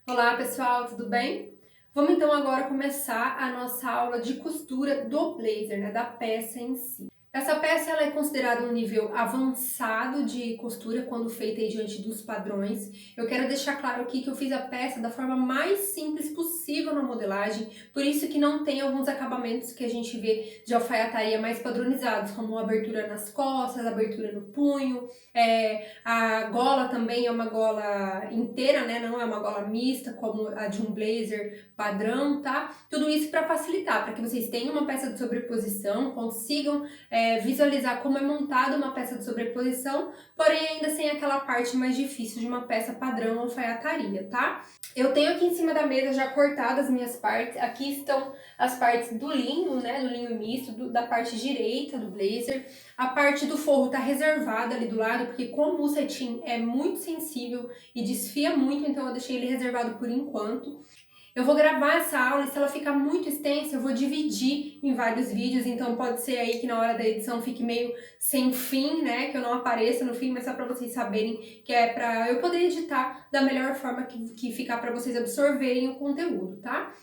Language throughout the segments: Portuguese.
Olá pessoal, tudo bem? Vamos então agora começar a nossa aula de costura do blazer, né, da peça em si. Essa peça ela é considerada um nível avançado de costura quando feita aí diante dos padrões. Eu quero deixar claro aqui que eu fiz a peça da forma mais simples possível na modelagem, por isso que não tem alguns acabamentos que a gente vê de alfaiataria mais padronizados, como abertura nas costas, abertura no punho, a gola também é uma gola inteira, né? Não é uma gola mista como a de um blazer padrão, tá? Tudo isso para facilitar, para que vocês tenham uma peça de sobreposição, consigam visualizar como é montada uma peça de sobreposição, porém ainda sem aquela parte mais difícil de uma peça padrão alfaiataria, tá? Eu tenho aqui em cima da mesa já cortadas as minhas partes, aqui estão as partes do linho, né, do linho misto, da parte direita do blazer. A parte do forro tá reservada ali do lado, porque como o cetim é muito sensível e desfia muito, então eu deixei ele reservado por enquanto. Eu vou gravar essa aula e se ela ficar muito extensa, eu vou dividir em vários vídeos, então pode ser aí que na hora da edição fique meio sem fim, né, que eu não apareça no fim, mas só para vocês saberem que é para eu poder editar da melhor forma que ficar para vocês absorverem o conteúdo, tá?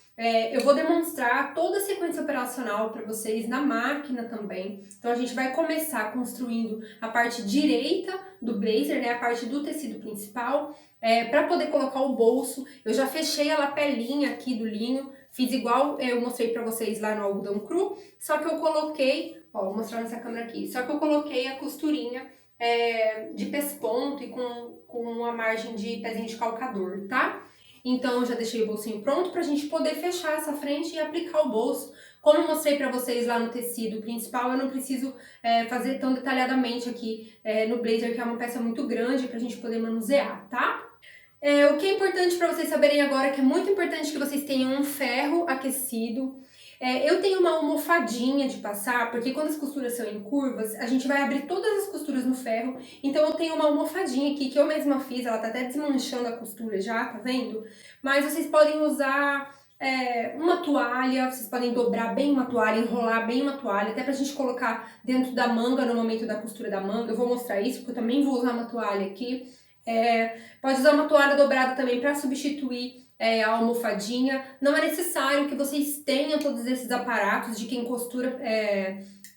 Eu vou demonstrar toda a sequência operacional para vocês na máquina também. Então a gente vai começar construindo a parte direita do blazer, né, a parte do tecido principal, para poder colocar o bolso. Eu já fechei a lapelinha aqui do linho, fiz igual eu mostrei pra vocês lá no algodão cru, só que eu coloquei, ó, vou mostrar nessa câmera aqui, só que eu coloquei a costurinha de pesponto e com uma margem de pezinho de calcador, tá? Então eu já deixei o bolsinho pronto pra gente poder fechar essa frente e aplicar o bolso. Como eu mostrei pra vocês lá no tecido principal, eu não preciso fazer tão detalhadamente aqui no blazer, que é uma peça muito grande pra gente poder manusear, tá? O que é importante para vocês saberem agora, que é muito importante que vocês tenham um ferro aquecido. Eu tenho uma almofadinha de passar, porque quando as costuras são em curvas, a gente vai abrir todas as costuras no ferro. Então eu tenho uma almofadinha aqui que eu mesma fiz, ela tá até desmanchando a costura já, tá vendo? Mas vocês podem usar uma toalha, vocês podem dobrar bem uma toalha, enrolar bem uma toalha, até pra gente colocar dentro da manga no momento da costura da manga. Eu vou mostrar isso, porque eu também vou usar uma toalha aqui. Pode usar uma toalha dobrada também para substituir a almofadinha. Não é necessário que vocês tenham todos esses aparatos de quem costura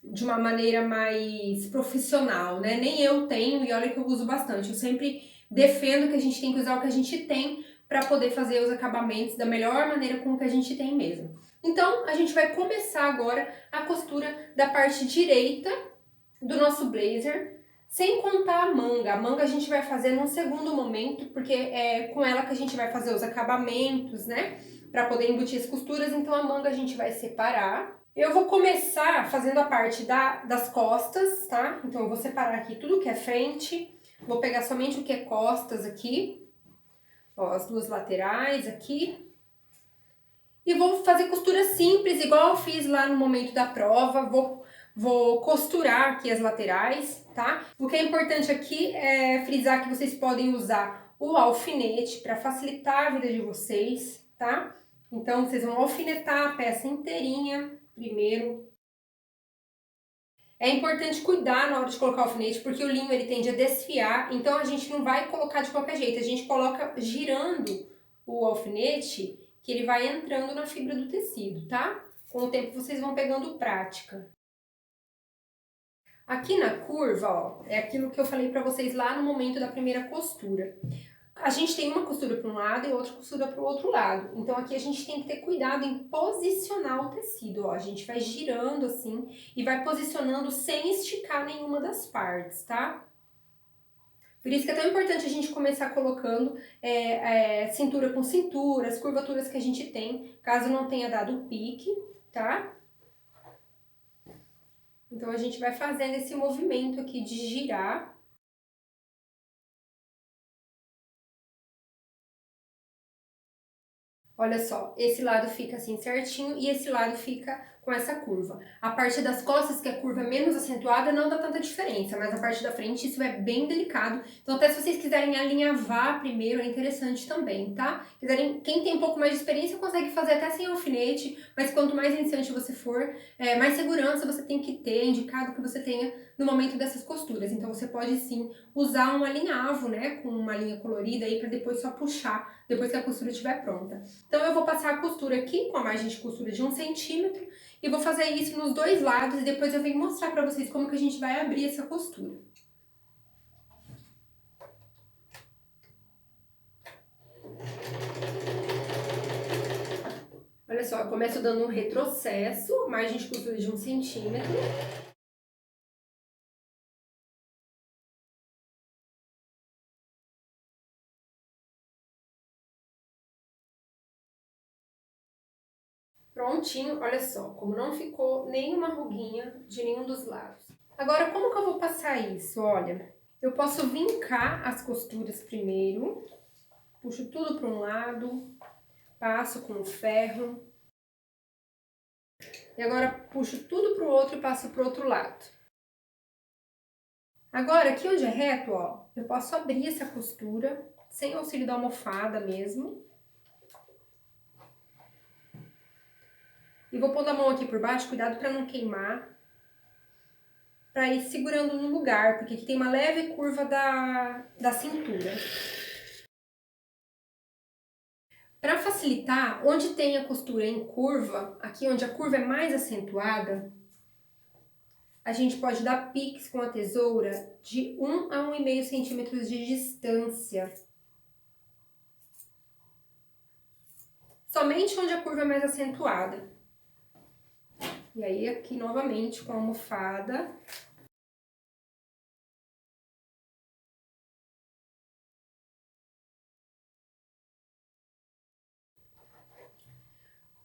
de uma maneira mais profissional, né? Nem eu tenho e olha que eu uso bastante. Eu sempre defendo que a gente tem que usar o que a gente tem para poder fazer os acabamentos da melhor maneira com o que a gente tem mesmo. Então, a gente vai começar agora a costura da parte direita do nosso blazer, sem contar a manga. A manga a gente vai fazer num segundo momento, porque é com ela que a gente vai fazer os acabamentos, né? Para poder embutir as costuras, então a manga a gente vai separar. Eu vou começar fazendo a parte das costas, tá? Então eu vou separar aqui tudo que é frente, vou pegar somente o que é costas aqui, ó, as duas laterais aqui. E vou fazer costura simples, igual eu fiz lá no momento da prova. Vou costurar aqui as laterais, tá? O que é importante aqui é frisar que vocês podem usar o alfinete para facilitar a vida de vocês, tá? Então, vocês vão alfinetar a peça inteirinha primeiro. É importante cuidar na hora de colocar o alfinete, porque o linho ele tende a desfiar, então a gente não vai colocar de qualquer jeito, a gente coloca girando o alfinete, que ele vai entrando na fibra do tecido, tá? Com o tempo vocês vão pegando prática. Aqui na curva, ó, é aquilo que eu falei pra vocês lá no momento da primeira costura. A gente tem uma costura para um lado e outra costura para o outro lado. Então aqui a gente tem que ter cuidado em posicionar o tecido, ó. A gente vai girando assim e vai posicionando sem esticar nenhuma das partes, tá? Por isso que é tão importante a gente começar colocando cintura com cintura, as curvaturas que a gente tem, caso não tenha dado o pique, tá? Então a gente vai fazendo esse movimento aqui de girar. Olha só, esse lado fica assim certinho e esse lado fica com essa curva. A parte das costas, que a curva é menos acentuada, não dá tanta diferença, mas a parte da frente, isso é bem delicado. Então, até se vocês quiserem alinhavar primeiro, é interessante também, tá? Quem tem um pouco mais de experiência consegue fazer até sem alfinete, mas quanto mais iniciante você for, mais segurança você tem que ter, indicado que você tenha no momento dessas costuras. Então, você pode sim usar um alinhavo, né, com uma linha colorida aí, para depois só puxar, depois que a costura estiver pronta. Então, eu vou passar a costura aqui, com a margem de costura de 1 centímetro, e vou fazer isso nos dois lados e depois eu venho mostrar pra vocês como que a gente vai abrir essa costura. Olha só, eu começo dando um retrocesso, margem de costura de 1 centímetro. Prontinho, olha só, como não ficou nenhuma ruguinha de nenhum dos lados. Agora, como que eu vou passar isso? Olha, eu posso vincar as costuras primeiro, puxo tudo para um lado, passo com o ferro. E agora puxo tudo para o outro e passo para o outro lado. Agora, aqui onde é reto, ó, eu posso abrir essa costura, sem auxílio da almofada mesmo. E vou pondo a mão aqui por baixo, cuidado para não queimar. Para ir segurando no lugar, porque aqui tem uma leve curva da cintura. Para facilitar, onde tem a costura em curva, aqui onde a curva é mais acentuada, a gente pode dar piques com a tesoura de 1 a 1,5 centímetros de distância. Somente onde a curva é mais acentuada. E aí, aqui novamente com a almofada.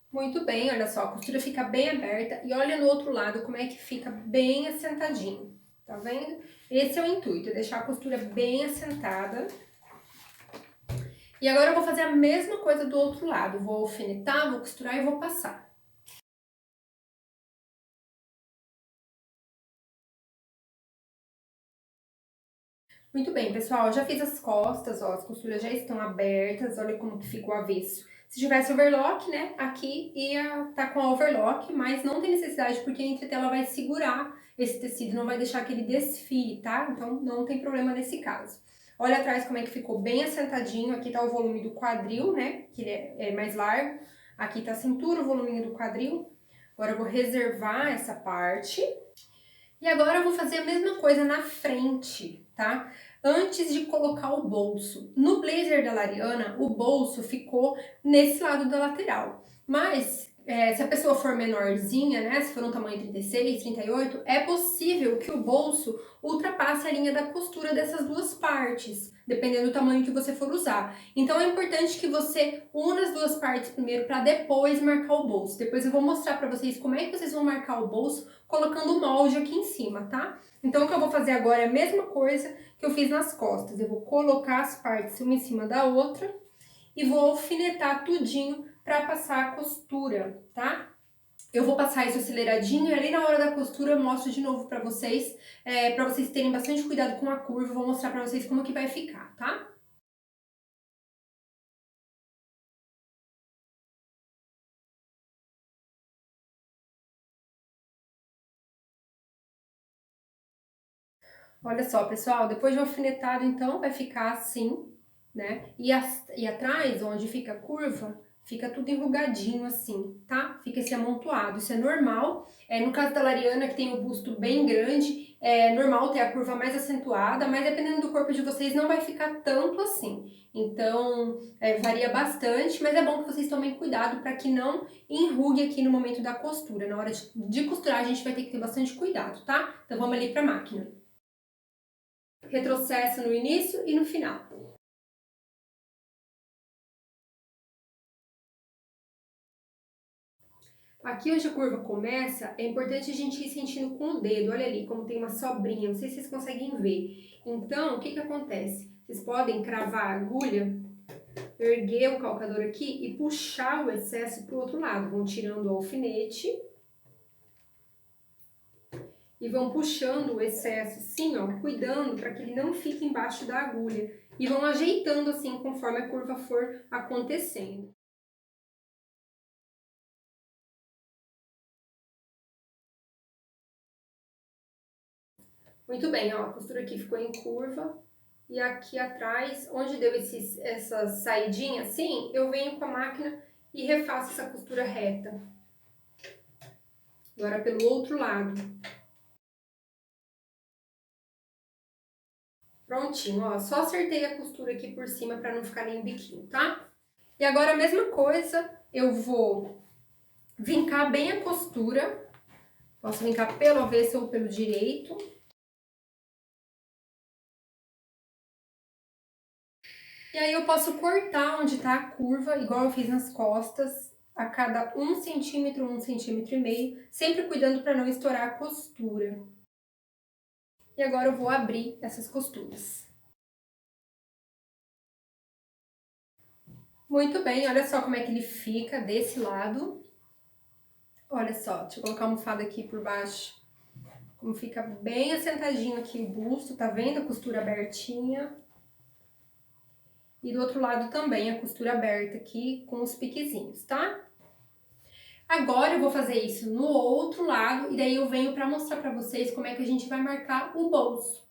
Muito bem, olha só, a costura fica bem aberta e olha no outro lado como é que fica bem assentadinho, tá vendo? Esse é o intuito, é deixar a costura bem assentada. E agora eu vou fazer a mesma coisa do outro lado, vou alfinetar, vou costurar e vou passar. Muito bem, pessoal, eu já fiz as costas, ó, as costuras já estão abertas, olha como que ficou o avesso. Se tivesse overlock, né, aqui ia tá com a overlock, mas não tem necessidade porque a entretela vai segurar esse tecido, não vai deixar que ele desfie, tá? Então não tem problema nesse caso. Olha atrás como é que ficou bem assentadinho, aqui tá o volume do quadril, né, que ele é mais largo. Aqui tá a cintura, o voluminho do quadril. Agora eu vou reservar essa parte. E agora eu vou fazer a mesma coisa na frente, tá? Antes de colocar o bolso. No blazer da Lariana, o bolso ficou nesse lado da lateral. Mas, se a pessoa for menorzinha, né? Se for um tamanho 36, 38, é possível que o bolso ultrapasse a linha da costura dessas duas partes, dependendo do tamanho que você for usar. Então é importante que você una as duas partes primeiro para depois marcar o bolso. Depois eu vou mostrar para vocês como é que vocês vão marcar o bolso colocando o molde aqui em cima, tá? Então o que eu vou fazer agora é a mesma coisa que eu fiz nas costas. Eu vou colocar as partes uma em cima da outra e vou alfinetar tudinho para passar a costura, tá? Eu vou passar isso aceleradinho e ali na hora da costura eu mostro de novo para vocês terem bastante cuidado com a curva. Eu vou mostrar para vocês como que vai ficar, tá? Olha só, pessoal, depois de alfinetado, então, vai ficar assim, né? E atrás, onde fica a curva, fica tudo enrugadinho assim, tá? Fica esse amontoado, isso é normal. No caso da Lariana, que tem o busto bem grande, é normal ter a curva mais acentuada, mas dependendo do corpo de vocês, não vai ficar tanto assim. Então, varia bastante, mas é bom que vocês tomem cuidado para que não enrugue aqui no momento da costura. Na hora de costurar, a gente vai ter que ter bastante cuidado, tá? Então, vamos ali para a máquina. Retrocesso no início e no final. Aqui onde a curva começa, é importante a gente ir sentindo com o dedo. Olha ali como tem uma sobrinha, não sei se vocês conseguem ver. Então, o que que acontece? Vocês podem cravar a agulha, erguer o calcador aqui e puxar o excesso para o outro lado. Vão tirando o alfinete e vão puxando o excesso assim, ó, cuidando para que ele não fique embaixo da agulha. E vão ajeitando assim conforme a curva for acontecendo. Muito bem, ó, a costura aqui ficou em curva. E aqui atrás, onde deu essa saidinha assim, eu venho com a máquina e refaço essa costura reta. Agora pelo outro lado. Prontinho, ó, só acertei a costura aqui por cima para não ficar nem biquinho, tá? E agora a mesma coisa, eu vou vincar bem a costura. Posso vincar pelo avesso ou pelo direito. E aí eu posso cortar onde tá a curva, igual eu fiz nas costas, a cada 1 centímetro, 1,5 cm, sempre cuidando para não estourar a costura. E agora eu vou abrir essas costuras. Muito bem, olha só como é que ele fica desse lado. Olha só, deixa eu colocar a almofada aqui por baixo. Como fica bem assentadinho aqui o busto, tá vendo a costura abertinha? E do outro lado também a costura aberta aqui com os piquezinhos, tá? Agora eu vou fazer isso no outro lado e daí eu venho pra mostrar pra vocês como é que a gente vai marcar o bolso.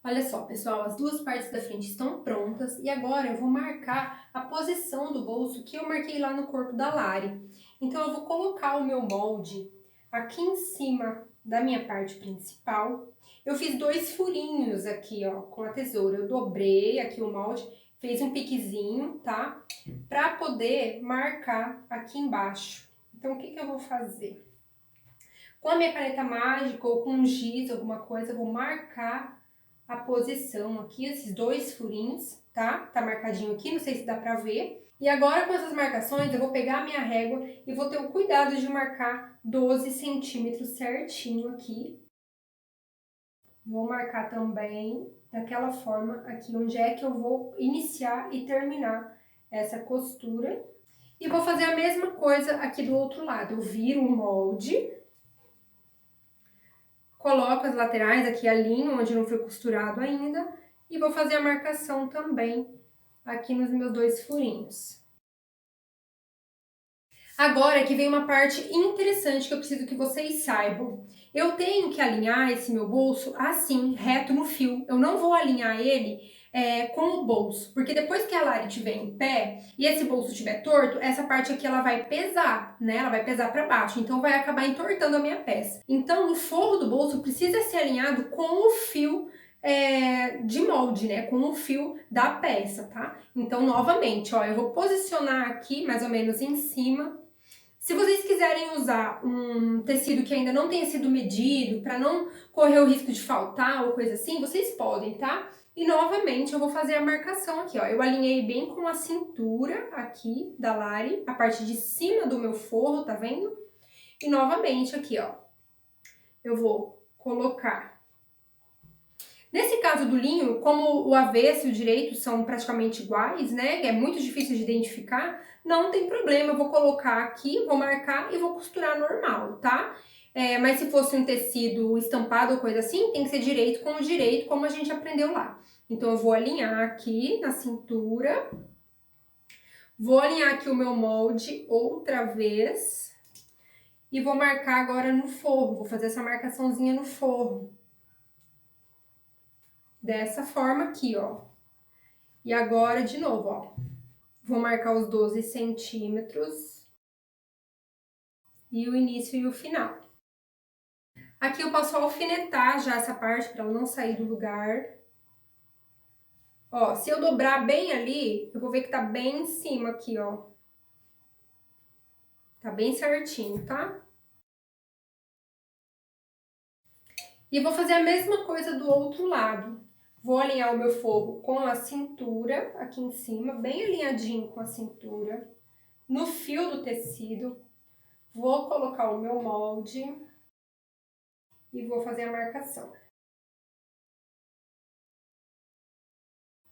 Olha só, pessoal, as duas partes da frente estão prontas e agora eu vou marcar a posição do bolso que eu marquei lá no corpo da Lari. Então eu vou colocar o meu molde aqui em cima da minha parte principal. Eu fiz 2 furinhos aqui, ó, com a tesoura. Eu dobrei aqui o molde, fiz um piquezinho, tá? Pra poder marcar aqui embaixo. Então o que que eu vou fazer? Com a minha caneta mágica ou com um giz, alguma coisa, eu vou marcar a posição aqui, esses 2 furinhos, tá? Tá marcadinho aqui, não sei se dá pra ver. E agora com essas marcações eu vou pegar a minha régua e vou ter o cuidado de marcar 12 centímetros certinho aqui. Vou marcar também daquela forma aqui, onde é que eu vou iniciar e terminar essa costura. E vou fazer a mesma coisa aqui do outro lado. Eu viro o molde, coloco as laterais aqui, alinho onde não foi costurado ainda. E vou fazer a marcação também aqui nos meus 2 furinhos. Agora que vem uma parte interessante que eu preciso que vocês saibam. Eu tenho que alinhar esse meu bolso assim, reto no fio. Eu não vou alinhar ele com o bolso, porque depois que a Lari estiver em pé e esse bolso estiver torto, essa parte aqui ela vai pesar, né? Ela vai pesar para baixo, então vai acabar entortando a minha peça. Então o forro do bolso precisa ser alinhado com o fio de molde, né? Com o fio da peça, tá? Então, novamente, ó, eu vou posicionar aqui mais ou menos em cima. Se vocês quiserem usar um tecido que ainda não tenha sido medido, para não correr o risco de faltar ou coisa assim, vocês podem, tá? E novamente eu vou fazer a marcação aqui, ó. Eu alinhei bem com a cintura aqui da Lari, a parte de cima do meu forro, tá vendo? E novamente aqui, ó, eu vou colocar. Nesse caso do linho, como o avesso e o direito são praticamente iguais, né? É muito difícil de identificar, não tem problema, eu vou colocar aqui, vou marcar e vou costurar normal, tá? Mas se fosse um tecido estampado ou coisa assim, tem que ser direito com o direito, como a gente aprendeu lá. Então, eu vou alinhar aqui na cintura, vou alinhar aqui o meu molde outra vez e vou marcar agora no forro, vou fazer essa marcaçãozinha no forro. Dessa forma aqui, ó. E agora, de novo, ó. Vou marcar os 12 centímetros. E o início e o final. Aqui eu posso alfinetar já essa parte para ela não sair do lugar. Ó, se eu dobrar bem ali, eu vou ver que tá bem em cima aqui, ó. Tá bem certinho, tá? E vou fazer a mesma coisa do outro lado. Vou alinhar o meu forro com a cintura, aqui em cima, bem alinhadinho com a cintura. No fio do tecido, vou colocar o meu molde e vou fazer a marcação.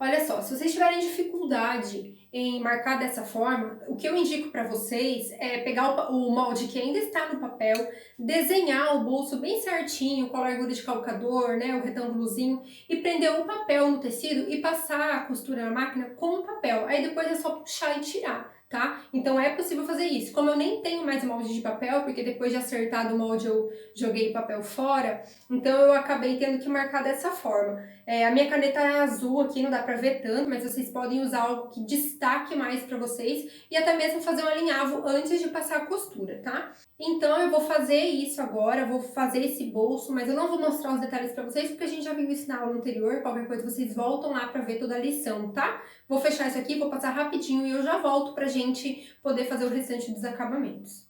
Olha só, se vocês tiverem dificuldade em marcar dessa forma, o que eu indico para vocês é pegar o molde que ainda está no papel, desenhar o bolso bem certinho, com a largura de calcador, né, o retângulozinho, e prender o papel no tecido e passar a costura na máquina com o papel. Aí depois é só puxar e tirar, tá? Então é possível fazer isso. Como eu nem tenho mais molde de papel, porque depois de acertar do molde eu joguei o papel fora, então eu acabei tendo que marcar dessa forma. A minha caneta é azul aqui, não dá pra ver tanto, mas vocês podem usar algo que destaque mais pra vocês e até mesmo fazer um alinhavo antes de passar a costura, tá? Então eu vou fazer isso agora, vou fazer esse bolso, mas eu não vou mostrar os detalhes pra vocês porque a gente já viu isso na aula anterior, qualquer coisa vocês voltam lá pra ver toda a lição, tá? Vou fechar isso aqui, vou passar rapidinho e eu já volto pra gente poder fazer o restante dos acabamentos.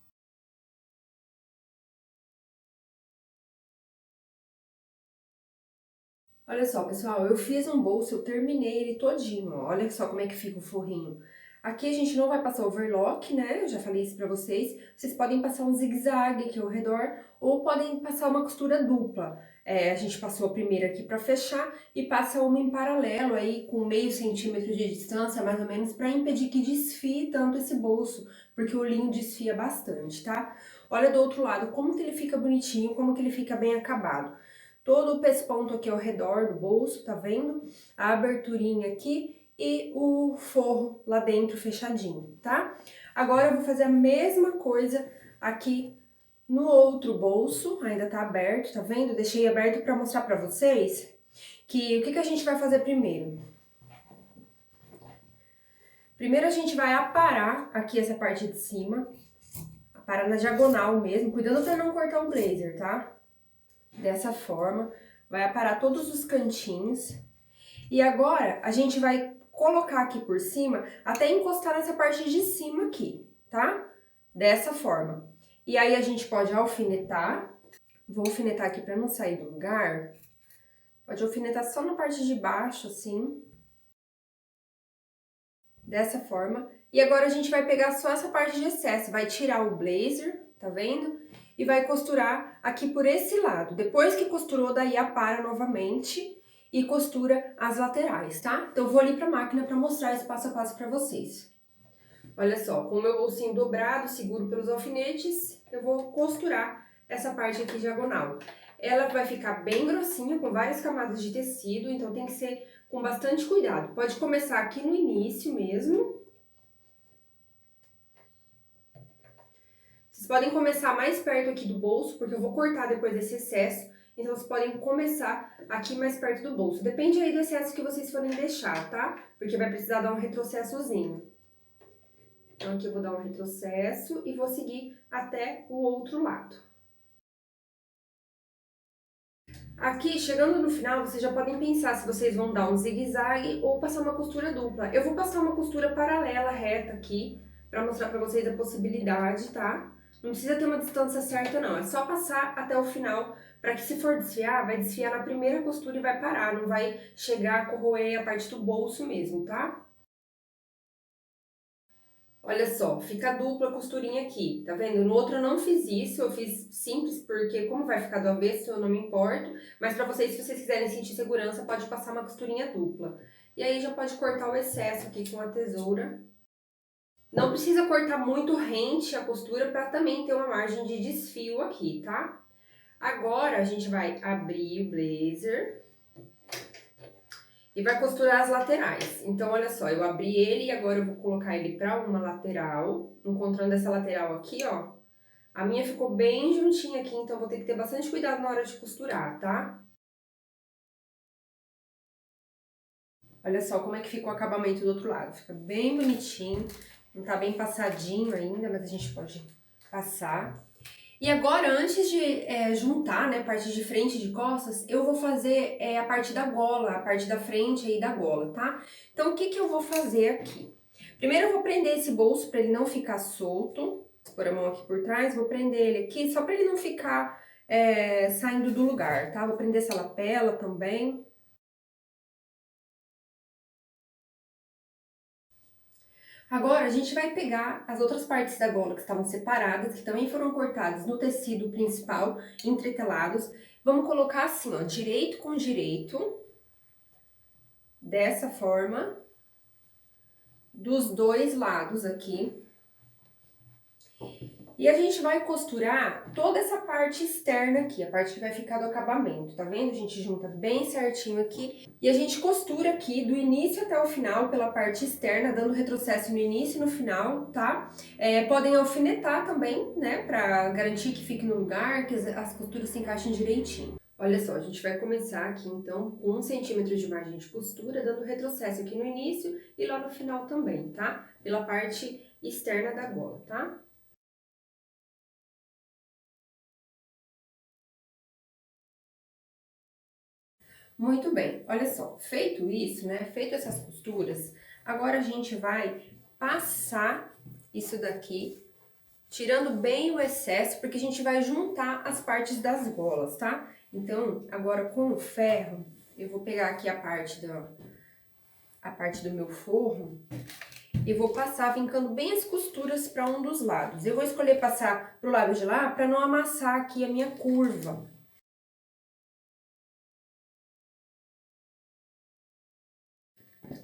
Olha só, pessoal, eu fiz um bolso, eu terminei ele todinho, ó. Olha só como é que fica o forrinho. Aqui a gente não vai passar overlock, né? Eu já falei isso pra vocês. Vocês podem passar um zigue-zague aqui ao redor ou podem passar uma costura dupla. A gente passou a primeira aqui pra fechar e passa uma em paralelo aí com meio centímetro de distância, mais ou menos, pra impedir que desfie tanto esse bolso, porque o linho desfia bastante, tá? Olha do outro lado como que ele fica bonitinho, como que ele fica bem acabado. Todo o pesponto aqui ao redor do bolso, tá vendo? A aberturinha aqui e o forro lá dentro fechadinho, tá? Agora eu vou fazer a mesma coisa aqui no outro bolso, ainda tá aberto, tá vendo? Deixei aberto pra mostrar pra vocês que o que a gente vai fazer primeiro. Primeiro a gente vai aparar aqui essa parte de cima, aparar na diagonal mesmo, cuidando pra não cortar o blazer, tá? Dessa forma, vai aparar todos os cantinhos. E agora, a gente vai colocar aqui por cima, até encostar nessa parte de cima aqui, tá? Dessa forma. E aí, a gente pode alfinetar. Vou alfinetar aqui pra não sair do lugar. Pode alfinetar só na parte de baixo, assim. Dessa forma. E agora, a gente vai pegar só essa parte de excesso. Vai tirar o blazer, tá vendo? E vai costurar aqui por esse lado. Depois que costurou, daí apara novamente e costura as laterais, tá? Então eu vou ali pra máquina pra mostrar esse passo a passo pra vocês. Olha só, com o meu bolsinho dobrado, seguro pelos alfinetes, eu vou costurar essa parte aqui diagonal. Ela vai ficar bem grossinha, com várias camadas de tecido, então tem que ser com bastante cuidado. Pode começar aqui no início mesmo. Vocês podem começar mais perto aqui do bolso, porque eu vou cortar depois desse excesso. Então, vocês podem começar aqui mais perto do bolso. Depende aí do excesso que vocês forem deixar, tá? Porque vai precisar dar um retrocessozinho. Então, aqui eu vou dar um retrocesso e vou seguir até o outro lado. Aqui, chegando no final, vocês já podem pensar se vocês vão dar um zigue-zague ou passar uma costura dupla. Eu vou passar uma costura paralela, reta aqui, pra mostrar pra vocês a possibilidade, tá? Não precisa ter uma distância certa não, é só passar até o final, para que se for desfiar, vai desfiar na primeira costura e vai parar, não vai chegar a corroer a parte do bolso mesmo, tá? Olha só, fica a dupla costurinha aqui, tá vendo? No outro eu não fiz isso, eu fiz simples porque como vai ficar do avesso eu não me importo, mas pra vocês, se vocês quiserem sentir segurança, pode passar uma costurinha dupla. E aí já pode cortar o excesso aqui com a tesoura. Não precisa cortar muito rente a costura para também ter uma margem de desfio aqui, tá? Agora, a gente vai abrir o blazer e vai costurar as laterais. Então, olha só, eu abri ele e agora eu vou colocar ele para uma lateral, encontrando essa lateral aqui, ó. A minha ficou bem juntinha aqui, então vou ter que ter bastante cuidado na hora de costurar, tá? Olha só como é que fica o acabamento do outro lado. Fica bem bonitinho, não tá bem passadinho ainda, mas a gente pode passar. E agora, antes de juntar, né, parte de frente e de costas, eu vou fazer a parte da gola, a parte da frente aí da gola, tá? Então, o que que eu vou fazer aqui? Primeiro eu vou prender esse bolso para ele não ficar solto. Vou pôr a mão aqui por trás, vou prender ele aqui, só para ele não ficar saindo do lugar, tá? Vou prender essa lapela também. Agora, a gente vai pegar as outras partes da gola que estavam separadas, que também foram cortadas no tecido principal, entretelados. Vamos colocar assim, ó, direito com direito. dessa forma, dos dois lados aqui. E a gente vai costurar toda essa parte externa aqui, a parte que vai ficar do acabamento, tá vendo? A gente junta bem certinho aqui e a gente costura aqui do início até o final pela parte externa, dando retrocesso no início e no final, tá? Podem alfinetar também, né, pra garantir que fique no lugar, que as costuras se encaixem direitinho. Olha só, a gente vai começar aqui então com 1 centímetro de margem de costura, dando retrocesso aqui no início e lá no final também, tá? Pela parte externa da gola, tá? Muito bem, olha só, feito isso, né, feito essas costuras, agora a gente vai passar isso daqui, tirando bem o excesso, porque a gente vai juntar as partes das golas, tá? Então, agora com o ferro, eu vou pegar aqui a parte do meu forro e vou passar vincando bem as costuras para um dos lados. Eu vou escolher passar pro lado de lá para não amassar aqui a minha curva.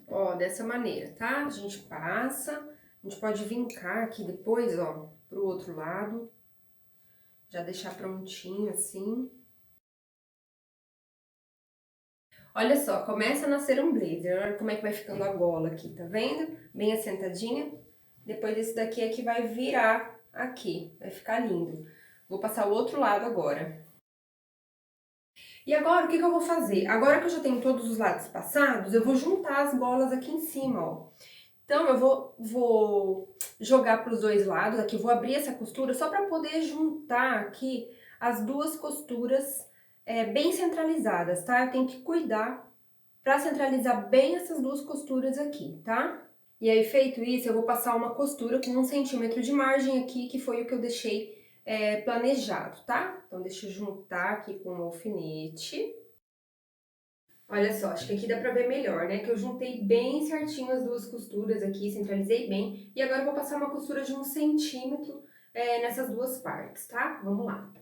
Ó, dessa maneira, tá? A gente passa, a gente pode vincar aqui depois, ó, pro outro lado. Já deixar prontinho assim. Olha só, começa a nascer um blazer. Olha como é que vai ficando a gola aqui, tá vendo? Bem assentadinha. Depois esse daqui é que vai virar aqui, vai ficar lindo. Vou passar o outro lado agora. E agora, o que que eu vou fazer? Agora que eu já tenho todos os lados passados, eu vou juntar as golas aqui em cima, ó. Então, eu vou jogar para os dois lados, aqui, vou abrir essa costura só para poder juntar aqui as duas costuras bem centralizadas, tá? Eu tenho que cuidar para centralizar bem essas duas costuras aqui, tá? E aí, feito isso, eu vou passar uma costura com 1 centímetro de margem aqui, que foi o que eu deixei planejado, tá? Então, deixa eu juntar aqui com o alfinete. Olha só, acho que aqui dá pra ver melhor, né? Que eu juntei bem certinho as duas costuras aqui, centralizei bem. E agora eu vou passar uma costura de 1 centímetro nessas duas partes, tá? Vamos lá.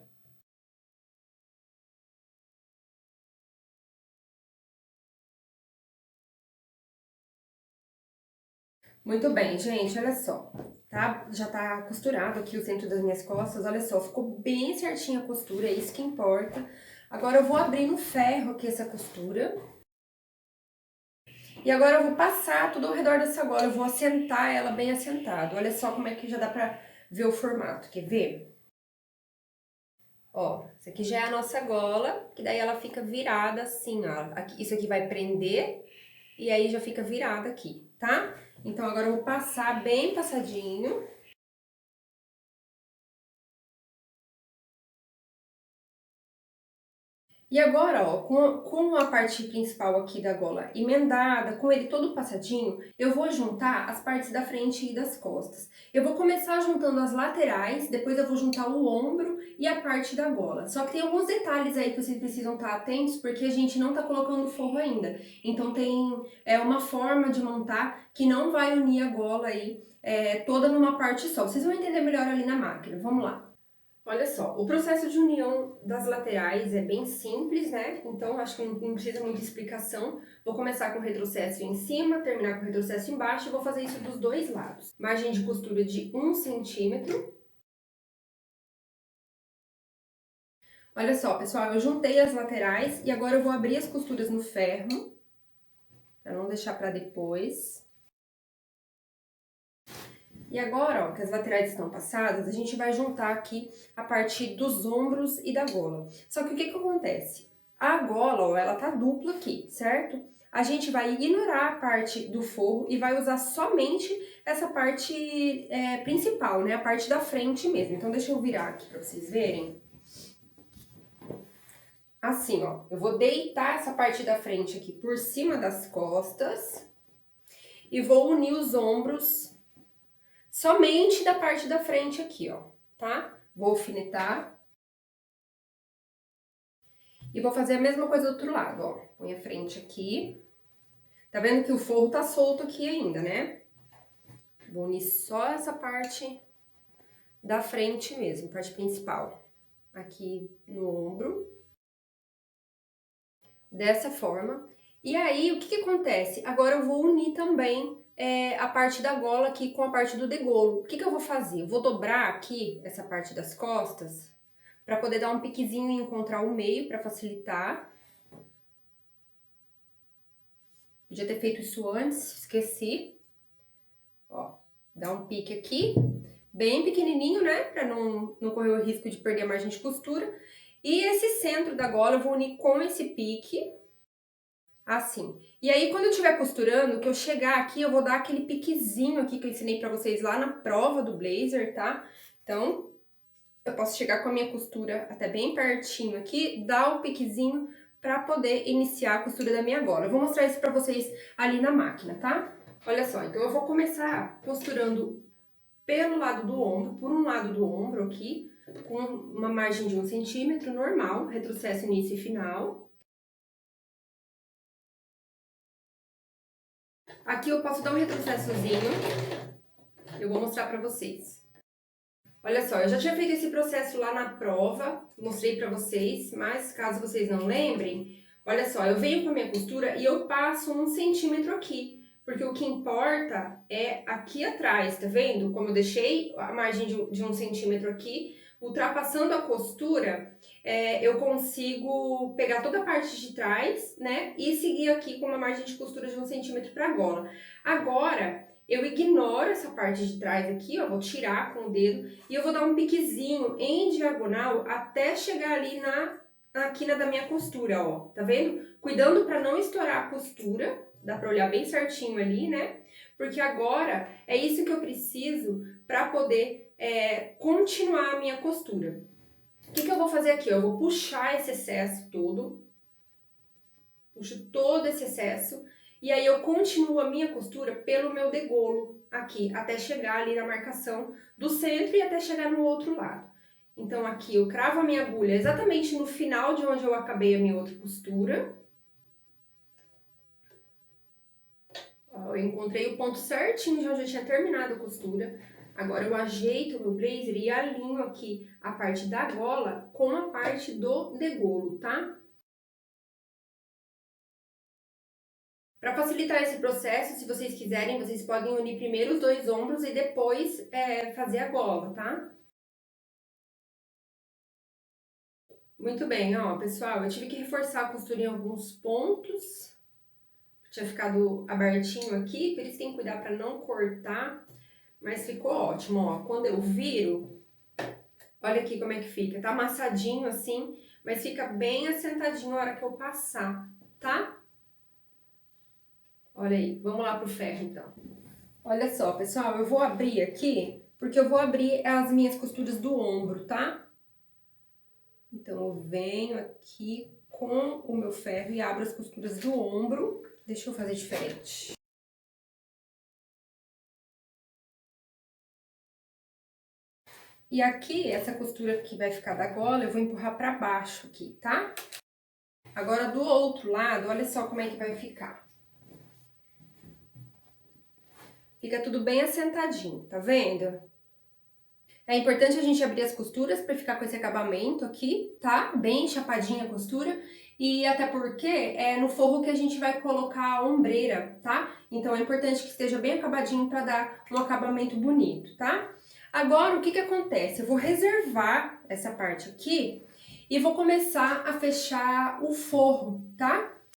Muito bem, gente, olha só. Tá? Já tá costurado aqui o centro das minhas costas, olha só, ficou bem certinha a costura, é isso que importa. Agora eu vou abrir no ferro aqui essa costura. E agora eu vou passar tudo ao redor dessa gola, eu vou assentar ela bem assentada. Olha só como é que já dá pra ver o formato, quer ver? Ó, isso aqui já é a nossa gola, que daí ela fica virada assim, ó. Aqui, isso aqui vai prender e aí já fica virada aqui, tá? Então agora eu vou passar bem passadinho. E agora, ó, com a parte principal aqui da gola emendada, com ele todo passadinho, eu vou juntar as partes da frente e das costas. Eu vou começar juntando as laterais, depois eu vou juntar o ombro e a parte da gola. Só que tem alguns detalhes aí que vocês precisam estar atentos, porque a gente não tá colocando forro ainda. Então tem uma forma de montar que não vai unir a gola aí toda numa parte só. Vocês vão entender melhor ali na máquina. Vamos lá. Olha só, o processo de união das laterais é bem simples, né? Então, acho que não precisa muita explicação. Vou começar com o retrocesso em cima, terminar com o retrocesso embaixo e vou fazer isso dos dois lados. Margem de costura de 1 centímetro. Olha só, pessoal, eu juntei as laterais e agora eu vou abrir as costuras no ferro, para não deixar para depois. E agora, ó, que as laterais estão passadas, a gente vai juntar aqui a parte dos ombros e da gola. Só que o que que acontece? A gola, ó, ela tá dupla aqui, certo? A gente vai ignorar a parte do forro e vai usar somente essa parte principal, né? A parte da frente mesmo. Então, deixa eu virar aqui pra vocês verem. Assim, ó. Eu vou deitar essa parte da frente aqui por cima das costas e vou unir os ombros somente da parte da frente aqui, ó, tá? Vou alfinetar. E vou fazer a mesma coisa do outro lado, ó. Põe a frente aqui. Tá vendo que o forro tá solto aqui ainda, né? Vou unir só essa parte da frente mesmo, parte principal. Aqui no ombro. Dessa forma. E aí, o que que acontece? Agora eu vou unir também a parte da gola aqui com a parte do degolo. O que que eu vou fazer? Eu vou dobrar aqui essa parte das costas para poder dar um piquezinho e encontrar o meio para facilitar. Podia ter feito isso antes, esqueci. Ó, dá um pique aqui, bem pequenininho, né? Pra não correr o risco de perder a margem de costura. E esse centro da gola eu vou unir com esse pique, assim. E aí, quando eu estiver costurando, que eu chegar aqui, eu vou dar aquele piquezinho aqui que eu ensinei pra vocês lá na prova do blazer, tá? Então, eu posso chegar com a minha costura até bem pertinho aqui, dar o piquezinho pra poder iniciar a costura da minha gola. Eu vou mostrar isso pra vocês ali na máquina, tá? Olha só, então eu vou começar costurando pelo lado do ombro, por um lado do ombro aqui, com uma margem de 1 centímetro normal, retrocesso, início e final. Aqui eu posso dar um retrocessozinho, eu vou mostrar pra vocês. Olha só, eu já tinha feito esse processo lá na prova, mostrei pra vocês, mas caso vocês não lembrem, olha só, eu venho com a minha costura e eu passo 1 centímetro aqui, porque o que importa é aqui atrás, tá vendo? Como eu deixei a margem de 1 centímetro aqui, ultrapassando a costura, eu consigo pegar toda a parte de trás, né, e seguir aqui com uma margem de costura de 1 centímetro pra gola. Agora, eu ignoro essa parte de trás aqui, ó, vou tirar com o dedo e eu vou dar um piquezinho em diagonal até chegar ali na quina da minha costura, ó, tá vendo? Cuidando para não estourar a costura, dá para olhar bem certinho ali, né? Porque agora é isso que eu preciso para poder continuar a minha costura. O que que eu vou fazer aqui? Eu vou puxar esse excesso todo, puxo todo esse excesso, e aí eu continuo a minha costura pelo meu degolo aqui, até chegar ali na marcação do centro e até chegar no outro lado. Então aqui eu cravo a minha agulha exatamente no final de onde eu acabei a minha outra costura. Ó, eu encontrei o ponto certinho de onde eu tinha terminado a costura. Agora eu ajeito o meu blazer e alinho aqui a parte da gola com a parte do degolo, tá? Para facilitar esse processo, se vocês quiserem, vocês podem unir primeiro os dois ombros e depois fazer a gola, tá? Muito bem, ó, pessoal, eu tive que reforçar a costura em alguns pontos. Tinha ficado abertinho aqui, por isso tem que cuidar para não cortar, mas ficou ótimo, ó. Quando eu viro, olha aqui como é que fica, tá amassadinho assim, mas fica bem assentadinho na hora que eu passar, tá? Olha aí, vamos lá pro ferro então. Olha só, pessoal, eu vou abrir aqui, porque eu vou abrir as minhas costuras do ombro, tá? Então, eu venho aqui com o meu ferro e abro as costuras do ombro. Deixa eu fazer diferente. E aqui, essa costura que vai ficar da gola, eu vou empurrar pra baixo aqui, tá? Agora, do outro lado, olha só como é que vai ficar. Fica tudo bem assentadinho, tá vendo? É importante a gente abrir as costuras para ficar com esse acabamento aqui, tá? Bem chapadinha a costura. E até porque é no forro que a gente vai colocar a ombreira, tá? Então é importante que esteja bem acabadinho para dar um acabamento bonito, tá? Agora, o que que acontece? Eu vou reservar essa parte aqui e vou começar a fechar o forro, tá?